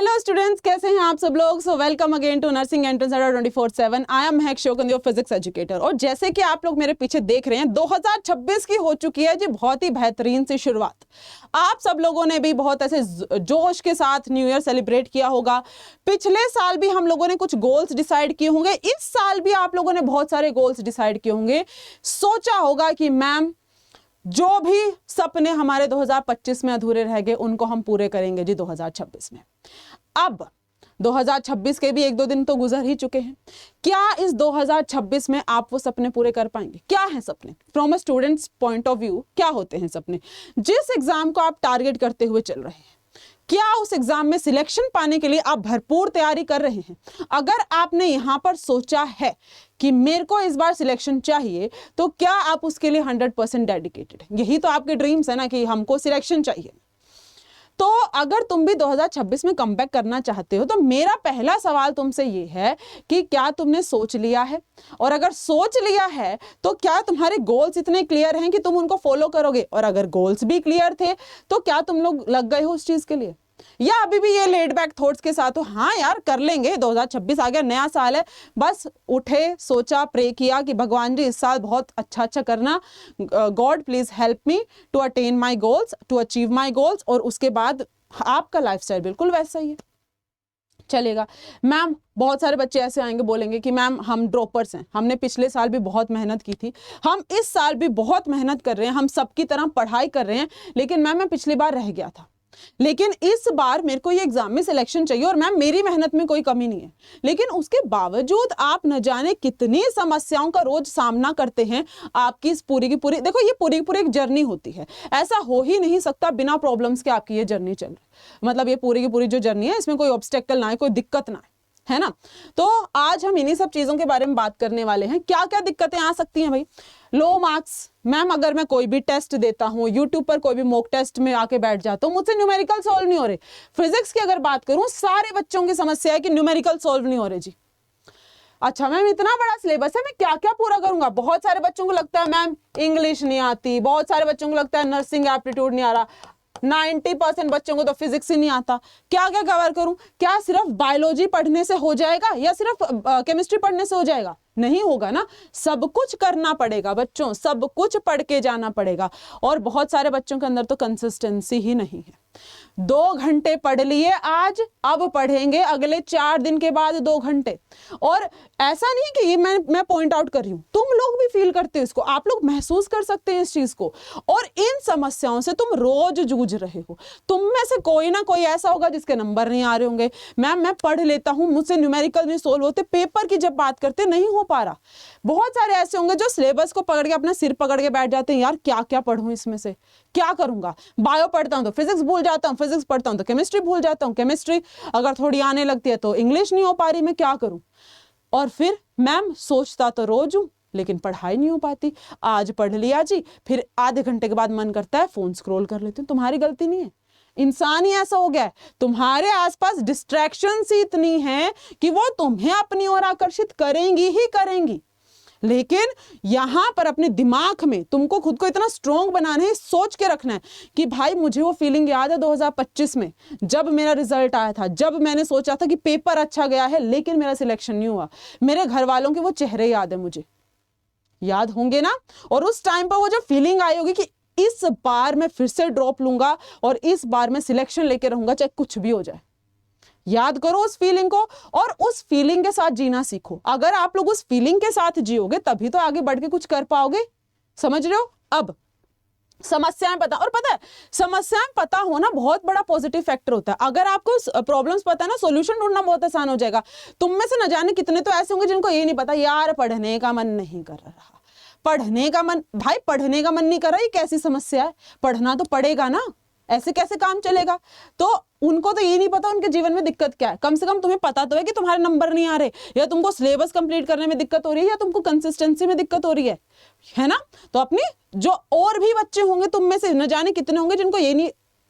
Hello students, कैसे हैं आप सब लोग। So welcome again to nursing entrance 24/7। I am Mahak Shokan, your physics educator. और जैसे कि आप लोग मेरे पीछे देख रहे हैं, 2026 की हो चुकी है जी बहुत ही बेहतरीन सी शुरुआत। आप सब लोगों ने भी बहुत ऐसे जोश के साथ न्यू ईयर सेलिब्रेट किया होगा। पिछले साल भी हम लोगों ने कुछ गोल्स डिसाइड किए होंगे, इस साल भी आप लोगों ने बहुत सारे गोल्स डिसाइड किए होंगे। सोचा होगा कि मैम जो भी सपने हमारे 2025 में अधूरे रह गए उनको हम पूरे करेंगे जी 2026 में। अब 2026 के भी 1-2 दिन तो गुजर ही चुके हैं। क्या इस 2026 में आप वो सपने पूरे कर पाएंगे? क्या है सपने? From a students point of view क्या होते हैं सपने? जिस एग्जाम को आप टारगेट करते हुए चल रहे हैं, क्या उस एग्जाम में सिलेक्शन पाने के लिए आप भरपूर तैयारी कर रहे हैं? अगर आपने यहां पर सोचा है कि मेरे को इस बार सिलेक्शन चाहिए, तो क्या आप उसके लिए 100% डेडिकेटेड हैं? यही तो आपके ड्रीम्स है ना कि हमको सिलेक्शन चाहिए। तो अगर तुम भी 2026 में कमबैक करना चाहते हो, तो मेरा पहला सवाल तुमसे ये है कि क्या तुमने सोच लिया है? और अगर सोच लिया है तो क्या तुम्हारे गोल्स इतने क्लियर हैं कि तुम उनको फॉलो करोगे? और अगर गोल्स भी क्लियर थे तो क्या तुम लोग लग गए हो उस चीज के लिए, या अभी भी ये लेड बैक थॉट्स के साथ हो? हाँ यार कर लेंगे, 2026 आ गया, नया साल है, बस उठे, सोचा, प्रे किया कि भगवान जी इस साल बहुत अच्छा करना, God please help me to attain my goals, to achieve my goals. और उसके बाद आपका लाइफस्टाइल बिल्कुल वैसा ही है, चलेगा। मैम बहुत सारे बच्चे ऐसे आएंगे, बोलेंगे कि मैम हम ड्रॉपर्स हैं, हमने पिछले साल भी बहुत मेहनत की थी, हम इस साल भी बहुत मेहनत कर रहे हैं, हम सबकी तरह पढ़ाई कर रहे हैं, लेकिन मैम मैं पिछली बार रह गया था, लेकिन इस बार मेरे को ये एग्जाम में सिलेक्शन चाहिए और मैम मेरी मेहनत में कोई कमी नहीं है। लेकिन उसके बावजूद आप न जाने कितनी समस्याओं का रोज सामना करते हैं। आपकी इस पूरी की पूरी, देखो ये पूरी की पूरी एक जर्नी होती है, ऐसा हो ही नहीं सकता बिना प्रॉब्लम्स के आपकी ये जर्नी चल रही। मतलब ये पूरी की पूरी जो जर्नी है, इसमें कोई ऑब्स्टेकल ना है, कोई दिक्कत ना है ना। तो आज हम इन्हीं सब चीजों के बारे में बात करने वाले हैं। क्या क्या दिक्कतें आ सकती हैं भाई? लो मार्क्स। मैम अगर मैं कोई भी टेस्ट देता हूँ, यूट्यूब पर कोई भी मॉक टेस्ट में आके बैठ जाता हूँ, मुझसे न्यूमेरिकल सॉल्व नहीं हो रहे। फिजिक्स की अगर बात करूं, सारे बच्चों की समस्या है कि न्यूमेरिकल सॉल्व नहीं हो रहे जी। अच्छा मैम इतना बड़ा सिलेबस है, मैं क्या क्या पूरा करूंगा? बहुत सारे बच्चों को लगता है मैम इंग्लिश नहीं आती, बहुत सारे बच्चों को लगता है नर्सिंग एप्टीट्यूड नहीं आ रहा, 90% बच्चों को तो फिजिक्स ही नहीं आता। क्या क्या कवर करूं? क्या सिर्फ बायोलॉजी पढ़ने से हो जाएगा या सिर्फ केमिस्ट्री पढ़ने से हो जाएगा? नहीं होगा ना, सब कुछ करना पड़ेगा बच्चों, सब कुछ पढ़ के जाना पड़ेगा। और बहुत सारे बच्चों के अंदर तो कंसिस्टेंसी ही नहीं है। 2 घंटे पढ़ लिए आज, अब पढ़ेंगे अगले 4 दिन के बाद 2 घंटे। और ऐसा नहीं कि ये मैं पॉइंट आउट कर रही हूं, तुम लोग भी फील करते हो इसको, आप लोग महसूस कर सकते हैं इस चीज को, और इन समस्याओं से तुम रोज जूझ रहे हो। तुम में से कोई ना कोई ऐसा होगा जिसके नंबर नहीं आ रहे होंगे। मैम मैं पढ़ लेता हूं, मुझसे न्यूमेरिकल नहीं सोल्व होते, पेपर की जब बात करते नहीं हो पा रहा। बहुत सारे ऐसे होंगे जो सिलेबस को पकड़ के अपना सिर पकड़ के बैठ जाते हैं, यार क्या क्या पढ़ूं, इसमें से क्या करूंगा? बायो पढ़ता हूं तो फिजिक्स भूल जाता हूं, फिजिक्स पढ़ता हूं तो केमिस्ट्री भूल जाता हूं, केमिस्ट्री अगर थोड़ी आने लगती है तो इंग्लिश नहीं हो पा रही, मैं क्या करूं? और फिर मैम सोचता तो रोज हूं, लेकिन पढ़ाई नहीं हो पाती। आज पढ़ लिया जी, फिर आधे घंटे के बाद मन करता है फोन स्क्रॉल कर लेती हूं। तुम्हारी गलती नहीं है, इंसान ही ऐसा हो गया है। तुम्हारे आसपास डिस्ट्रैक्शंस ही इतनी हैं कि वो तुम्हें अपनी ओर आकर्षित करेंगी ही करेंगी। लेकिन यहां पर अपने दिमाग में तुमको खुद को इतना स्ट्रॉन्ग बनाना है, सोच के रखना है कि भाई मुझे वो फीलिंग याद है 2025 में जब मेरा रिजल्ट आया था, जब मैंने सोचा था कि पेपर अच्छा गया है लेकिन मेरा सिलेक्शन नहीं हुआ। मेरे घर वालों के वो चेहरे याद है, मुझे याद होंगे ना। और उस टाइम पर वो जो फीलिंग आई होगी कि इस बार मैं फिर से ड्रॉप लूंगा और इस बार मैं सिलेक्शन लेके रहूंगा चाहे कुछ भी हो जाए। याद करो उस फीलिंग को और उस फीलिंग के साथ जीना सीखो। अगर आप लोग उस फीलिंग के साथ जियोगे तभी तो आगे बढ़ के कुछ कर पाओगे। समझ रहे हो? अब समस्याएं पता, और पता है समस्याएं पता होना बहुत बड़ा पॉजिटिव फैक्टर होता है। अगर आपको प्रॉब्लम्स पता है ना, सॉल्यूशन ढूंढना बहुत आसान हो जाएगा। तुम में से न जाने कितने तो ऐसे होंगे जिनको ये नहीं पता, यार पढ़ने का मन नहीं कर रहा, पढ़ने का मन, भाई पढ़ने का मन नहीं कर रहा, ये कैसी समस्या है? पढ़ना तो पड़ेगा ना, ऐसे कैसे काम चलेगा? तो उनको तो ये नहीं पता उनके जीवन में दिक्कत क्या है। कम से कम तुम्हें पता तो है कि तुम्हारे नंबर नहीं आ रहे, या तुमको सिलेबस कंप्लीट करने में दिक्कत हो रही है, या तुमको कंसिस्टेंसी में दिक्कत हो रही है ना? तो अपनी जो और भी बच्चे होंगे तुम में से, न जाने कितने होंगे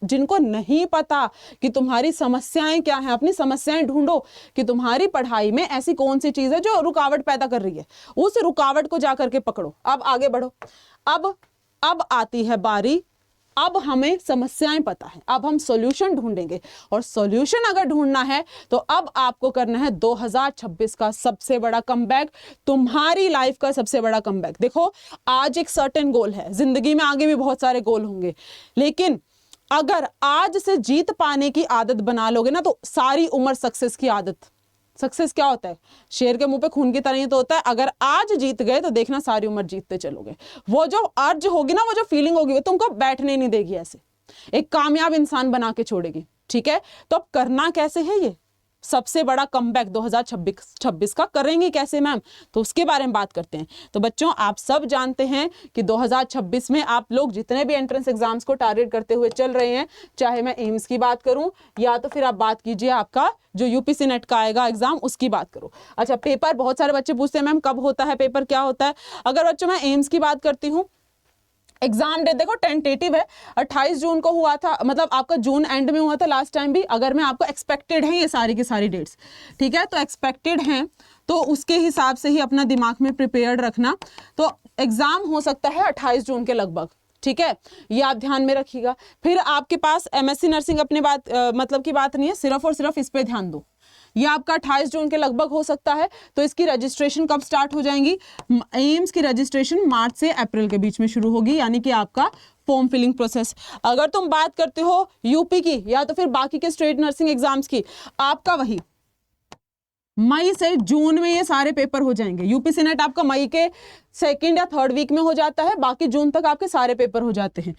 जिनको नहीं पता कि तुम्हारी समस्याएं क्या हैं, अपनी समस्याएं ढूंढो कि तुम्हारी पढ़ाई में ऐसी कौन सी चीज है जो रुकावट पैदा कर रही है, उस रुकावट को जाकर के पकड़ो। अब आगे बढ़ो। अब आती है बारी अब हमें समस्याएं पता है, अब हम सॉल्यूशन ढूंढेंगे, और सॉल्यूशन अगर ढूंढना है तो अब आपको करना है 2026 का सबसे बड़ा कमबैक, तुम्हारी लाइफ का सबसे बड़ा कमबैक। देखो, आज एक सर्टेन गोल है, जिंदगी में आगे भी बहुत सारे गोल होंगे, लेकिन अगर आज से जीत पाने की आदत बना लोगे ना तो सारी उम्र सक्सेस की आदत। सक्सेस क्या होता है? शेर के मुंह पे खून की तरह ही तो होता है। अगर आज जीत गए तो देखना सारी उम्र जीतते चलोगे। वो जो अर्ज होगी ना, वो जो फीलिंग होगी, वो तुमको बैठने नहीं देगी, ऐसे एक कामयाब इंसान बना के छोड़ेगी। ठीक है, तो अब करना कैसे है ये सबसे बड़ा कमबैक 2026 का? करेंगे कैसे मैम? तो उसके बारे में बात करते हैं। तो बच्चों, आप सब जानते हैं कि 2026 में आप लोग जितने भी एंट्रेंस एग्जाम्स को टारगेट करते हुए चल रहे हैं, चाहे मैं एम्स की बात करूं या तो फिर आप बात कीजिए आपका जो यूपीसी नेट का आएगा एग्जाम, उसकी बात करो। अच्छा, पेपर बहुत सारे बच्चे पूछते हैं मैम कब होता है पेपर, क्या होता है? अगर बच्चों मैं एम्स की बात करती हूँ, एग्जाम डेट देखो टेंटेटिव है, 28 जून को हुआ था, मतलब आपका जून एंड में हुआ था लास्ट टाइम भी। अगर मैं आपको एक्सपेक्टेड है ये सारी की सारी डेट्स, ठीक है, तो एक्सपेक्टेड हैं तो उसके हिसाब से ही अपना दिमाग में प्रिपेयर्ड रखना। तो एग्जाम हो सकता है 28 जून के लगभग, ठीक है, ये आप ध्यान में रखिएगा। फिर आपके पास एमएससी नर्सिंग अपने बात मतलब की बात नहीं है, सिर्फ और सिर्फ इस पे ध्यान दो। ये आपका 28 जून के लगभग हो सकता है। तो इसकी रजिस्ट्रेशन कब स्टार्ट हो जाएंगी? एम्स की रजिस्ट्रेशन मार्च से अप्रैल के बीच में शुरू होगी, यानी कि आपका फॉर्म फिलिंग प्रोसेस। अगर तुम बात करते हो यूपी की या तो फिर बाकी के स्टेट नर्सिंग एग्जाम्स की, आपका वही मई से जून में ये सारे पेपर हो जाएंगे। यूपीसी नेट आपका मई के सेकंड या थर्ड वीक में हो जाता है, बाकी जून तक आपके सारे पेपर हो जाते हैं।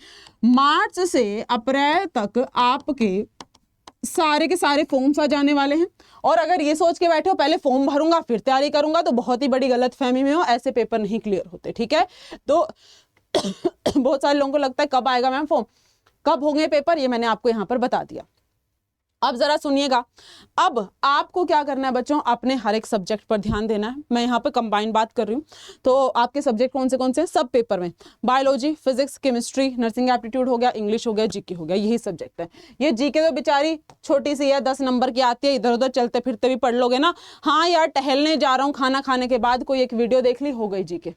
मार्च से अप्रैल तक आपके सारे के सारे फॉर्म्स आ जाने वाले हैं। और अगर ये सोच के बैठे हो पहले फॉर्म भरूंगा फिर तैयारी करूंगा, तो बहुत ही बड़ी गलतफहमी में हो, ऐसे पेपर नहीं क्लियर होते। ठीक है, तो बहुत सारे लोगों को लगता है कब आएगा मैम फॉर्म, कब होंगे पेपर, ये मैंने आपको यहां पर बता दिया। अब जरा सुनिएगा, अब आपको क्या करना है बच्चों, अपने हर एक सब्जेक्ट पर ध्यान देना है। मैं यहाँ पे कंबाइन बात कर रही हूँ, तो आपके सब्जेक्ट कौन से हैं? सब पेपर में biology, physics, chemistry, nursing aptitude हो गया, इंग्लिश हो गया, जीके हो गया, यही सब्जेक्ट है। ये जीके तो बेचारी छोटी सी है, 10 नंबर की आती है, इधर उधर चलते फिरते भी पढ़ लोगे ना। हाँ यार, टहलने जा रहा हूँ, खाना खाने के बाद कोई एक वीडियो देख ली, हो गई जीके।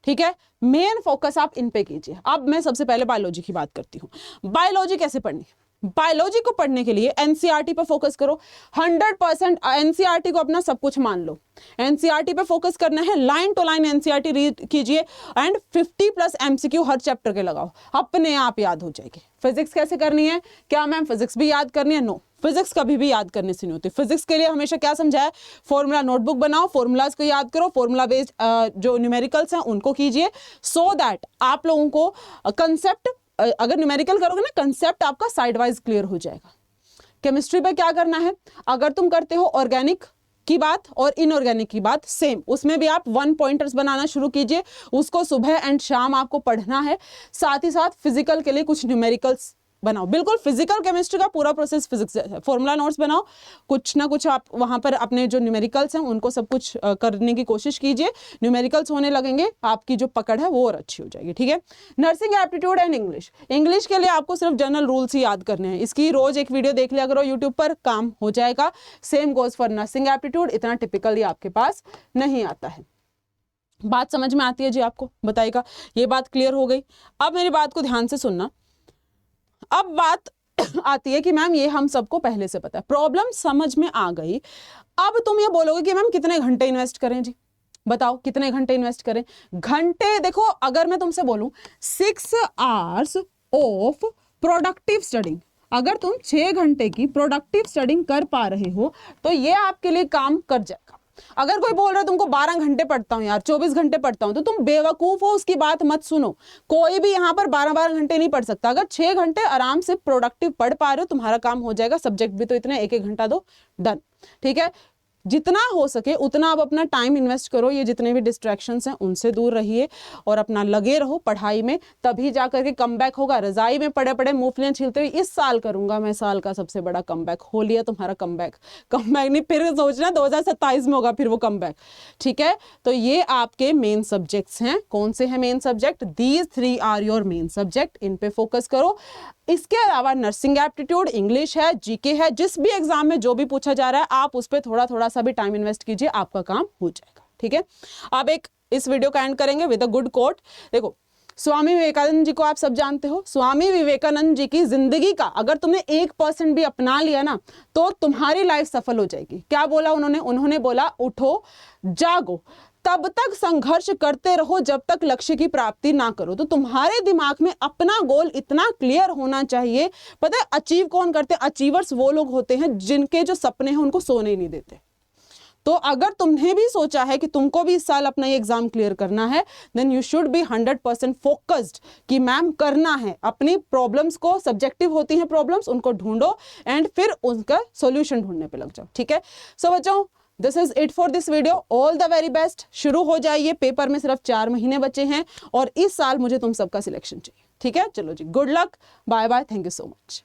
ठीक है, मेन फोकस आप इन पे कीजिए। अब मैं सबसे पहले बायोलॉजी की बात करती हूँ। बायोलॉजी कैसे पढ़नी? बायोलॉजी को पढ़ने के लिए एनसीईआरटी पर फोकस करो। 100% एनसीईआरटी को अपना सब कुछ मान लो। एनसीईआरटी पे फोकस करना है, line to line NCERT read कीजिए एंड 50+ एमसीक्यू हर चैप्टर के लगाओ, अपने आप याद हो जाएगी। फिजिक्स कैसे करनी है? क्या मैम फिजिक्स भी याद करनी है? नो, फिजिक्स कभी भी याद करने से नहीं होती। फिजिक्स के लिए हमेशा क्या समझाया? फॉर्मूला नोटबुक बनाओ, फॉर्मूलाज को याद करो, फॉर्मूला बेस्ड जो न्यूमेरिकल्स हैं उनको कीजिए, सो दैट आप लोगों को कंसेप्ट, अगर न्यूमेरिकल करोगे ना, कंसेप्ट आपका साइड वाइज क्लियर हो जाएगा। केमिस्ट्री पे क्या करना है? अगर तुम करते हो ऑर्गेनिक की बात और इनऑर्गेनिक की बात सेम, उसमें भी आप 1 पॉइंटर्स बनाना शुरू कीजिए, उसको सुबह एंड शाम आपको पढ़ना है। साथ ही साथ फिजिकल के लिए कुछ न्यूमेरिकल्स बनाओ, बिल्कुल फिजिकल केमिस्ट्री का पूरा प्रोसेस फिजिक्स जैसा है। फॉर्मूला नोट्स बनाओ, कुछ ना कुछ आप वहां पर अपने जो न्यूमेरिकल्स हैं उनको सब कुछ करने की कोशिश कीजिए। न्यूमेरिकल्स होने लगेंगे, आपकी जो पकड़ है वो और अच्छी हो जाएगी। ठीक है, nursing aptitude and English, English के लिए आपको सिर्फ जनरल रूल्स ही याद करने हैं। इसकी रोज एक वीडियो देख लिया करो यूट्यूब पर, काम हो जाएगा। Same goes for nursing aptitude, इतना टिपिकली आपके पास नहीं आता है। बात समझ में आती है जी आपको? बताइएगा, ये बात क्लियर हो गई? अब मेरी बात को ध्यान से सुनना। अब बात आती है कि मैम ये हम सबको पहले से पता है, प्रॉब्लम समझ में आ गई। अब तुम ये बोलोगे कि मैम कितने घंटे इन्वेस्ट करें? जी बताओ कितने घंटे इन्वेस्ट करें? घंटे देखो, अगर मैं तुमसे बोलूं 6 आवर्स ऑफ प्रोडक्टिव स्टडिंग, अगर तुम 6 घंटे की प्रोडक्टिव स्टडिंग कर पा रहे हो तो ये आपके लिए काम कर जाएगा। अगर कोई बोल रहा है तुमको 12 घंटे पढ़ता हूं यार, 24 घंटे पढ़ता हूं, तो तुम बेवकूफ हो, उसकी बात मत सुनो। कोई भी यहां पर 12 घंटे नहीं पढ़ सकता। अगर 6 घंटे आराम से प्रोडक्टिव पढ़ पा रहे हो, तुम्हारा काम हो जाएगा। सब्जेक्ट भी तो इतने, 1-1 घंटा दो, डन। ठीक है, जितना हो सके उतना आप अपना टाइम इन्वेस्ट करो। ये जितने भी डिस्ट्रैक्शंस हैं उनसे दूर रहिए और अपना लगे रहो पढ़ाई में, तभी जाकर के कमबैक होगा। रजाई में पड़े पड़े मूंगफलियां छीलते हुए इस साल करूंगा मैं साल का सबसे बड़ा कमबैक, हो लिया तुम्हारा कमबैक नहीं, फिर सोचना 2027 में होगा फिर वो कमबैक। ठीक है, तो ये आपके मेन सब्जेक्ट्स हैं। कौन से हैं main subject? These 3 are your main subject, इन पे फोकस करो। इसके अलावा नर्सिंग एप्टीट्यूड, इंग्लिश है, जीके है, जिस भी एग्जाम में जो भी पूछा जा रहा है आप उस पर थोड़ा थोड़ा सा भी टाइम इन्वेस्ट कीजिए, आपका काम हो जाएगा। ठीक है, अब एक इस वीडियो का एंड करेंगे विद अ गुड कोट। देखो, स्वामी विवेकानंद जी को आप सब जानते हो। स्वामी विवेकानंद जी की जिंदगी का अगर तुमने 1% भी अपना लिया ना तो तुम्हारी लाइफ सफल हो जाएगी। क्या बोला उन्होंने? उन्होंने बोला उठो जागो तब तक संघर्ष करते रहो जब तक लक्ष्य की प्राप्ति ना करो। तो तुम्हारे दिमाग में अपना गोल इतना क्लियर होना चाहिए। पता है अचीव कौन करते हैं? अचीवर्स वो लोग होते हैं जिनके जो सपने हैं उनको सोने ही नहीं देते। तो अगर तुमने भी सोचा है कि तुमको भी इस साल अपना ये एग्जाम क्लियर करना है, then you should be 100% focused कि मैम करना है। अपनी प्रॉब्लम्स को, सब्जेक्टिव होती हैं प्रॉब्लम्स, उनको ढूंढो एंड फिर उनका सॉल्यूशन ढूंढने पे लग जाओ। ठीक है, सो बच्चों this is it for this video. All the very best. शुरू हो जाइए, पेपर में सिर्फ 4 महीने बचे हैं और इस साल मुझे तुम सबका सिलेक्शन चाहिए। ठीक है, चलो जी, good luck, bye bye, thank you so much.